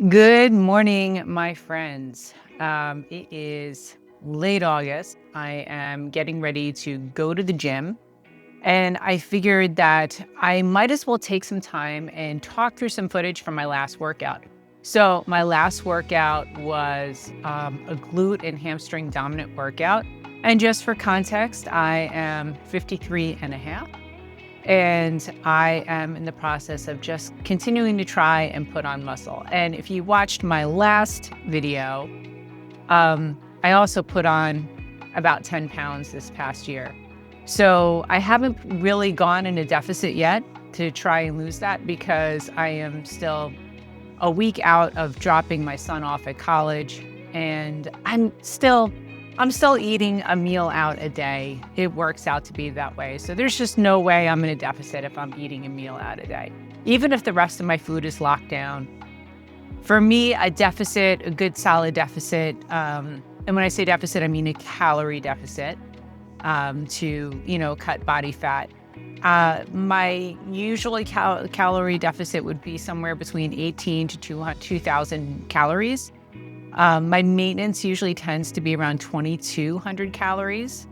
Good morning, my friends. It is late August. I am getting ready to go to the gym, and I figured that I might as well take some time and talk through some footage from my last workout. So, my last workout was a glute and hamstring dominant workout. And just for context, I am 53 and a half. And I am in the process of just continuing to try and put on muscle. And if you watched my last video, I also put on about 10 pounds this past year. So I haven't really gone in a deficit yet to try and lose that because I am still a week out of dropping my son off at college, and I'm still eating a meal out a day. It works out to be that way. So there's just no way I'm in a deficit if I'm eating a meal out a day, even if the rest of my food is locked down. For me, a deficit, a good solid deficit, and when I say deficit, I mean a calorie deficit, to cut body fat. My usually calorie deficit would be somewhere between 18 to 2,000 calories. My maintenance usually tends to be around 2,200 calories.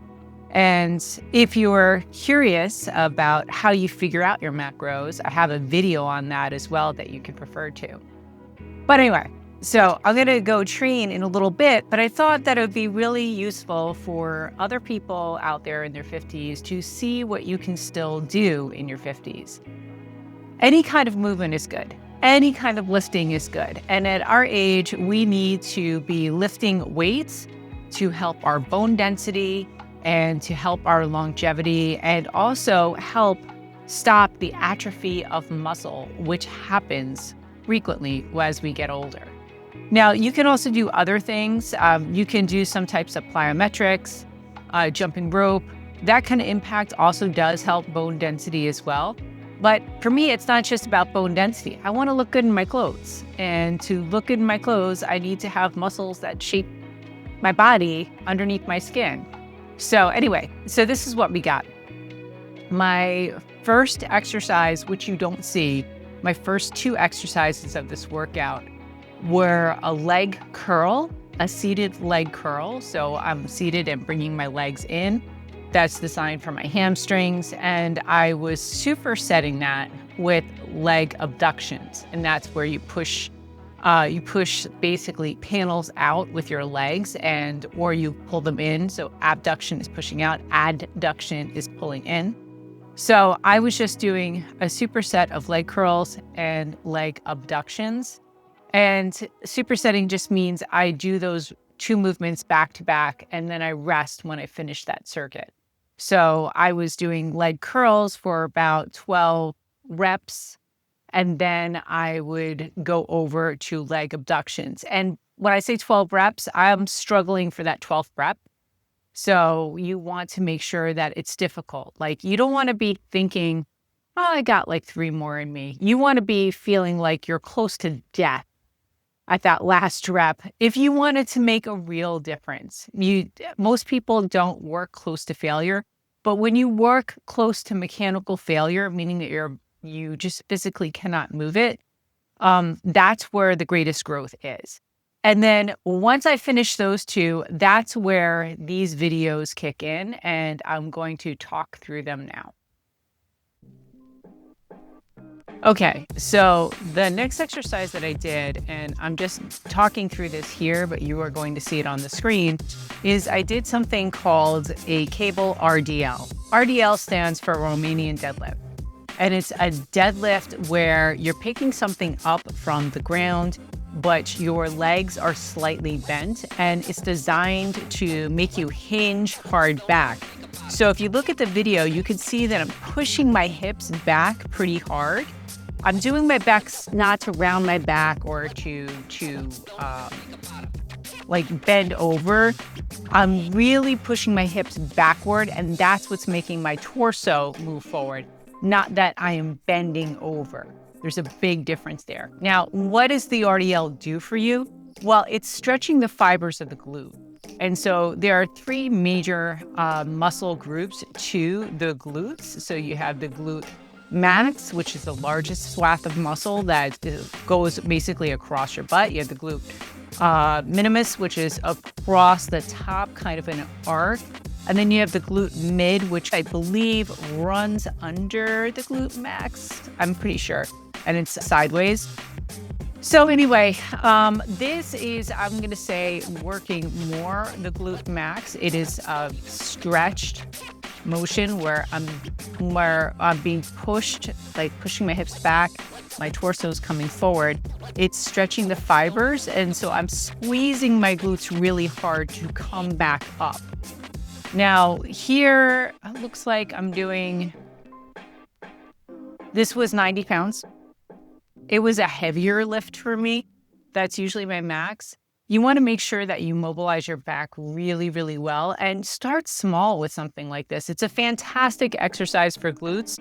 And if you're curious about how you figure out your macros, I have a video on that as well that you can refer to. But anyway, so I'm going to go train in a little bit, but I thought that it would be really useful for other people out there in their 50s to see what you can still do in your 50s. Any kind of movement is good. Any kind of lifting is good. And at our age, we need to be lifting weights to help our bone density and to help our longevity and also help stop the atrophy of muscle, which happens frequently as we get older. Now, you can also do other things. You can do some types of plyometrics, jumping rope. That kind of impact also does help bone density as well. But for me, it's not just about bone density. I want to look good in my clothes. And to look good in my clothes, I need to have muscles that shape my body underneath my skin. So anyway, so this is what we got. My first exercise, which you don't see, my first two exercises of this workout were a leg curl, a seated leg curl. So I'm seated and bringing my legs in. That's designed for my hamstrings. And I was supersetting that with leg abductions. And that's where you push basically panels out with your legs or you pull them in. So abduction is pushing out, adduction is pulling in. So I was just doing a superset of leg curls and leg abductions. And supersetting just means I do those two movements back to back, and then I rest when I finish that circuit. So I was doing leg curls for about 12 reps, and then I would go over to leg abductions. And when I say 12 reps, I'm struggling for that 12th rep. So you want to make sure that it's difficult. Like, you don't want to be thinking, oh, I got like 3 more in me. You want to be feeling like you're close to death at that last rep if you wanted to make a real difference. Most people don't work close to failure, but when you work close to mechanical failure, meaning that you just physically cannot move it, that's where the greatest growth is. And then once I finish those two, that's where these videos kick in, and I'm going to talk through them now. Okay, so the next exercise that I did, and I'm just talking through this here, but you are going to see it on the screen, is I did something called a cable RDL. RDL stands for Romanian deadlift. And it's a deadlift where you're picking something up from the ground, but your legs are slightly bent, and it's designed to make you hinge hard back. So if you look at the video, you can see that I'm pushing my hips back pretty hard. I'm doing my best not to round my back or to bend over. I'm really pushing my hips backward, and that's what's making my torso move forward, not that I am bending over. There's a big difference there. Now, what does the RDL do for you? Well, it's stretching the fibers of the glute. And so there are 3 major muscle groups to the glutes. So you have the glute max, which is the largest swath of muscle that goes basically across your butt. You have the glute minimus, which is across the top, kind of an arc. And then you have the glute mid, which I believe runs under the glute max. I'm pretty sure. And it's sideways. So anyway, this is, I'm going to say, working more the glute max. It is a stretched motion where I'm being pushed, like pushing my hips back, my torso is coming forward. It's stretching the fibers, and so I'm squeezing my glutes really hard to come back up. Now here, it looks like I'm doing, this was 90 pounds. It was a heavier lift for me. That's usually my max. You want to make sure that you mobilize your back really, really well and start small with something like this. It's a fantastic exercise for glutes,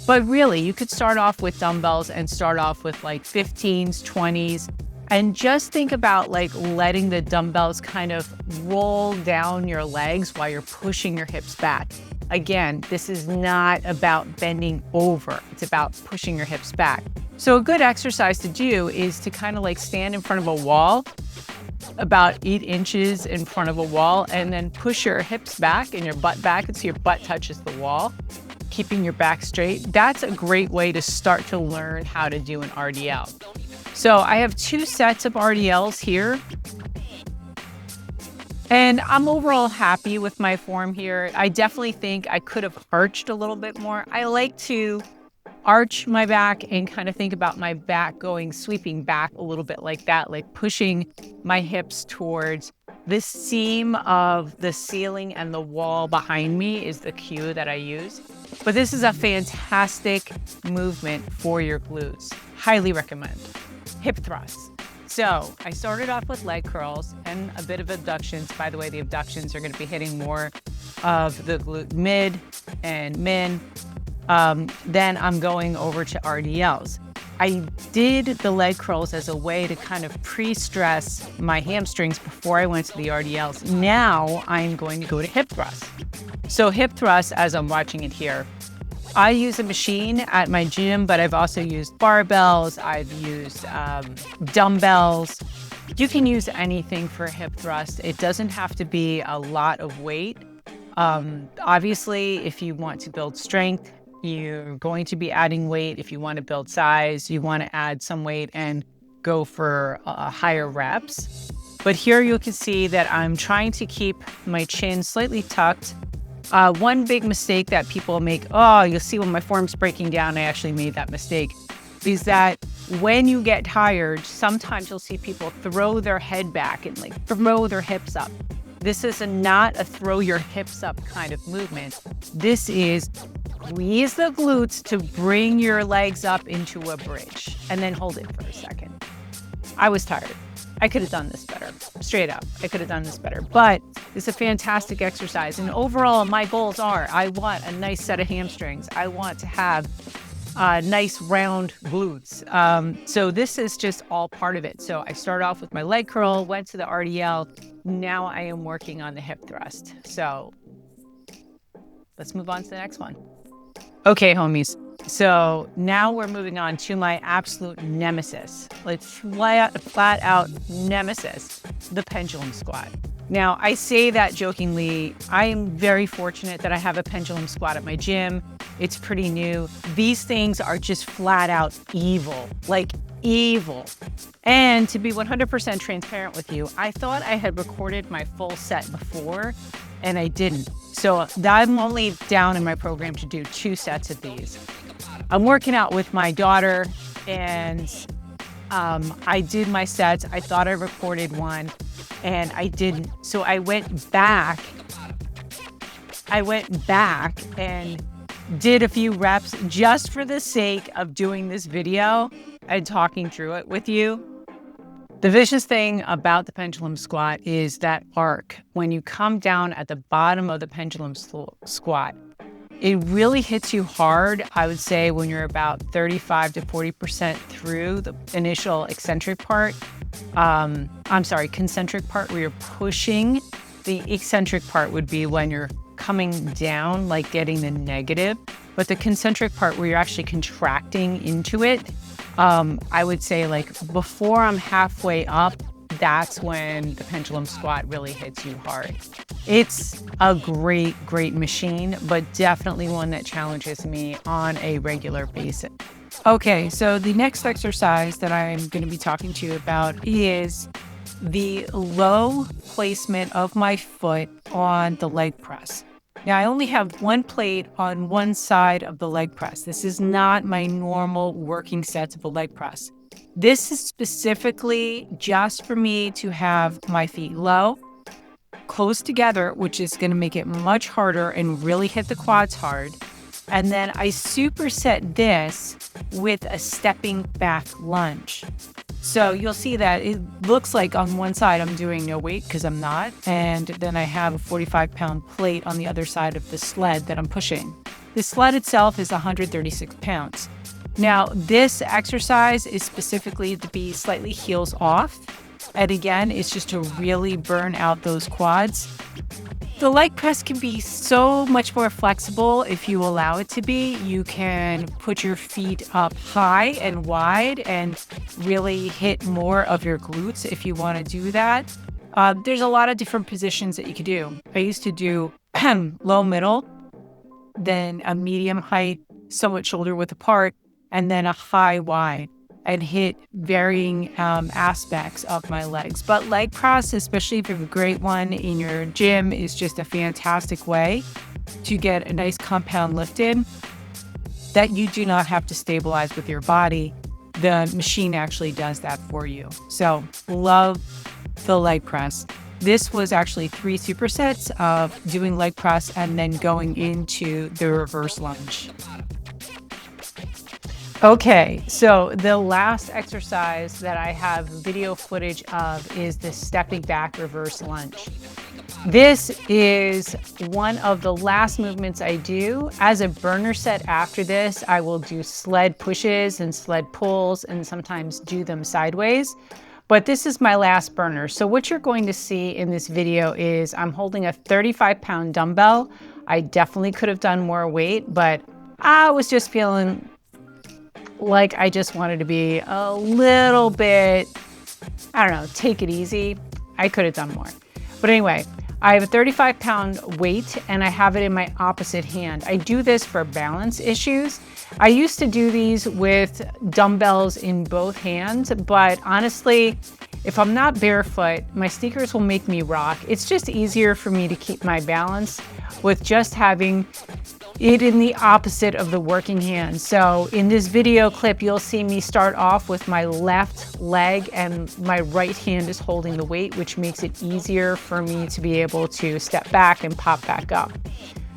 but really you could start off with dumbbells and start off with like 15s, 20s, and just think about like letting the dumbbells kind of roll down your legs while you're pushing your hips back. Again, this is not about bending over. It's about pushing your hips back. So a good exercise to do is to kind of like stand in front of a wall, about 8 inches in front of a wall, and then push your hips back and your butt back until your butt touches the wall, keeping your back straight. That's a great way to start to learn how to do an RDL. So I have 2 sets of RDLs here. And I'm overall happy with my form here. I definitely think I could have arched a little bit more. I like to arch my back and kind of think about my back going, sweeping back a little bit like that, like pushing my hips towards this seam of the ceiling and the wall behind me is the cue that I use. But this is a fantastic movement for your glutes. Highly recommend. Hip thrusts. So I started off with leg curls and a bit of abductions. By the way, the abductions are going to be hitting more of the glute mid and min. Then I'm going over to RDLs. I did the leg curls as a way to kind of pre-stress my hamstrings before I went to the RDLs. Now I'm going to go to hip thrusts. So hip thrusts, as I'm watching it here, I use a machine at my gym, but I've also used barbells. I've used dumbbells. You can use anything for a hip thrust. It doesn't have to be a lot of weight. Obviously, if you want to build strength, you're going to be adding weight. If you want to build size, you want to add some weight and go for higher reps. But here you can see that I'm trying to keep my chin slightly tucked. One big mistake that people make, you'll see when my form's breaking down, I actually made that mistake, is that when you get tired, sometimes you'll see people throw their head back and like throw their hips up. This is not a throw your hips up kind of movement. This is squeeze the glutes to bring your legs up into a bridge and then hold it for a second. I was tired. I could have done this better. Straight up, I could have done this better. But it's a fantastic exercise. And overall, my goals are, I want a nice set of hamstrings. I want to have nice round glutes. So this is just all part of it. So I started off with my leg curl, went to the RDL. Now I am working on the hip thrust. So let's move on to the next one. Okay, homies. So now we're moving on to my absolute nemesis. Like flat out nemesis, the pendulum squat. Now, I say that jokingly. I am very fortunate that I have a pendulum squat at my gym. It's pretty new. These things are just flat out evil, like evil. And to be 100% transparent with you, I thought I had recorded my full set before, and I didn't. So I'm only down in my program to do 2 sets of these. I'm working out with my daughter, and I did my sets. I thought I recorded one, and I didn't. So I went back and did a few reps just for the sake of doing this video and talking through it with you. The vicious thing about the pendulum squat is that arc. When you come down at the bottom of the pendulum squat, it really hits you hard, I would say, when you're about 35 to 40% through the initial concentric part where you're pushing. The eccentric part would be when you're coming down, like getting the negative. but the concentric part where you're actually contracting into it, I would say like before I'm halfway up, that's when the pendulum squat really hits you hard. It's a great, great machine, but definitely one that challenges me on a regular basis. Okay, so the next exercise that I'm going to be talking to you about is the low placement of my foot on the leg press. Now, I only have one plate on one side of the leg press. This is not my normal working sets of a leg press. This is specifically just for me to have my feet low, close together, which is going to make it much harder and really hit the quads hard. And then I superset this with a stepping back lunge. So you'll see that it looks like on one side I'm doing no weight because I'm not. And then I have a 45-pound plate on the other side of the sled that I'm pushing. The sled itself is 136 pounds. Now, this exercise is specifically to be slightly heels off. And again, it's just to really burn out those quads. The leg press can be so much more flexible if you allow it to be. You can put your feet up high and wide and really hit more of your glutes if you want to do that. There's a lot of different positions that you could do. I used to do low middle, then a medium height, somewhat shoulder width apart, and then a high wide, and hit varying aspects of my legs. But leg press, especially if you have a great one in your gym, is just a fantastic way to get a nice compound lift in that you do not have to stabilize with your body. The machine actually does that for you. So love the leg press. This was actually 3 supersets of doing leg press and then going into the reverse lunge. Okay, so the last exercise that I have video footage of is the stepping back reverse lunge. This is one of the last movements I do. As a burner set after this, I will do sled pushes and sled pulls and sometimes do them sideways. But this is my last burner. So what you're going to see in this video is I'm holding a 35-pound dumbbell. I definitely could have done more weight, but I was just feeling like I just wanted to be a little bit, I don't know, take it easy. I could have done more. But anyway, I have a 35-pound weight and I have it in my opposite hand. I do this for balance issues. I used to do these with dumbbells in both hands, but honestly, if I'm not barefoot, my sneakers will make me rock. It's just easier for me to keep my balance with just having it in the opposite of the working hand. So in this video clip, you'll see me start off with my left leg and my right hand is holding the weight, which makes it easier for me to be able to step back and pop back up.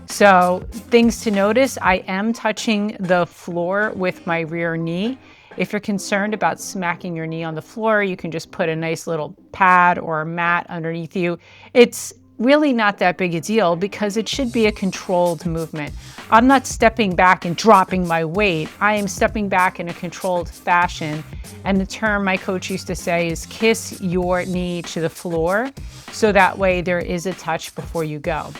So things to notice, I am touching the floor with my rear knee. If you're concerned about smacking your knee on the floor, you can just put a nice little pad or a mat underneath you. It's really not that big a deal because it should be a controlled movement. I'm not stepping back and dropping my weight. I am stepping back in a controlled fashion. And the term my coach used to say is kiss your knee to the floor. So that way there is a touch before you go.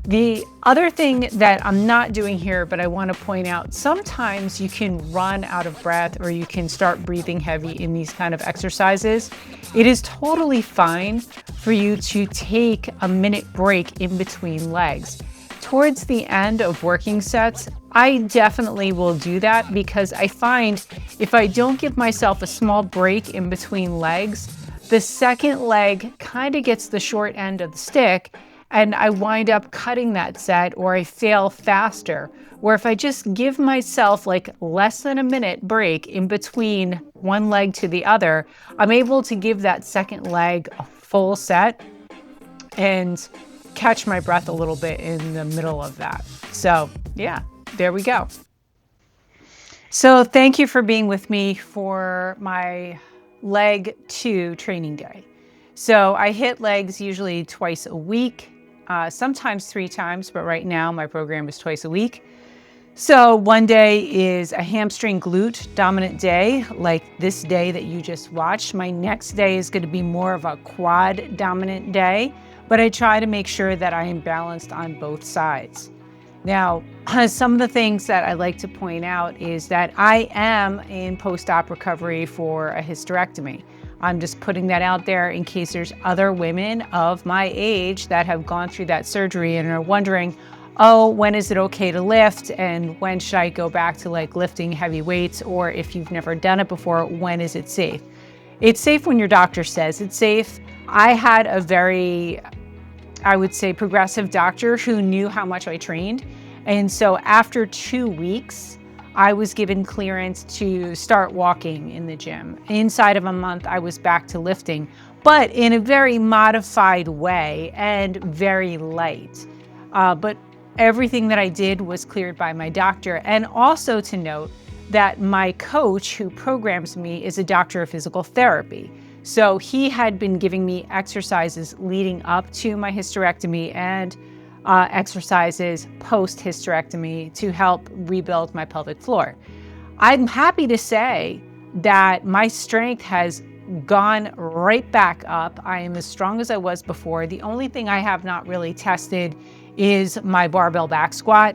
The other thing that I'm not doing here, but I want to point out, sometimes you can run out of breath or you can start breathing heavy in these kind of exercises. It is totally fine for you to take a minute break in between legs. Towards the end of working sets, I definitely will do that because I find if I don't give myself a small break in between legs, the second leg kind of gets the short end of the stick and I wind up cutting that set or I fail faster. Where if I just give myself like less than a minute break in between one leg to the other, I'm able to give that second leg a full set and catch my breath a little bit in the middle of that. So yeah, there we go. So thank you for being with me for my leg 2 training day. So I hit legs usually twice a week. Sometimes 3 times, but right now my program is twice a week. So one day is a hamstring glute dominant day, like this day that you just watched. My next day is going to be more of a quad dominant day, but I try to make sure that I am balanced on both sides. Now, some of the things that I like to point out is that I am in post-op recovery for a hysterectomy. I'm just putting that out there in case there's other women of my age that have gone through that surgery and are wondering, oh, when is it okay to lift? And when should I go back to like lifting heavy weights? Or if you've never done it before, when is it safe? It's safe when your doctor says it's safe. I had a very, I would say, progressive doctor who knew how much I trained. And so after 2 weeks, I was given clearance to start walking in the gym. Inside of a month, I was back to lifting, but in a very modified way and very light. But everything that I did was cleared by my doctor. And also to note that my coach who programs me is a doctor of physical therapy. So he had been giving me exercises leading up to my hysterectomy and exercises post-hysterectomy to help rebuild my pelvic floor. I'm happy to say that my strength has gone right back up. I am as strong as I was before. The only thing I have not really tested is my barbell back squat.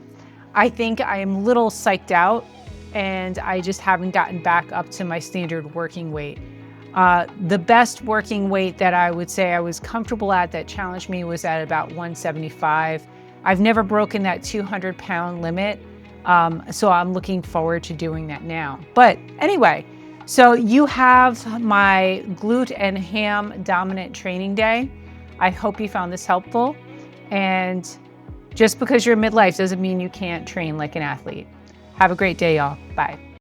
I think I am a little psyched out and I just haven't gotten back up to my standard working weight. The best working weight that I would say I was comfortable at that challenged me was at about 175. I've never broken that 200-pound limit, so I'm looking forward to doing that now. But anyway, so you have my glute and ham dominant training day. I hope you found this helpful. And just because you're midlife doesn't mean you can't train like an athlete. Have a great day, y'all. Bye.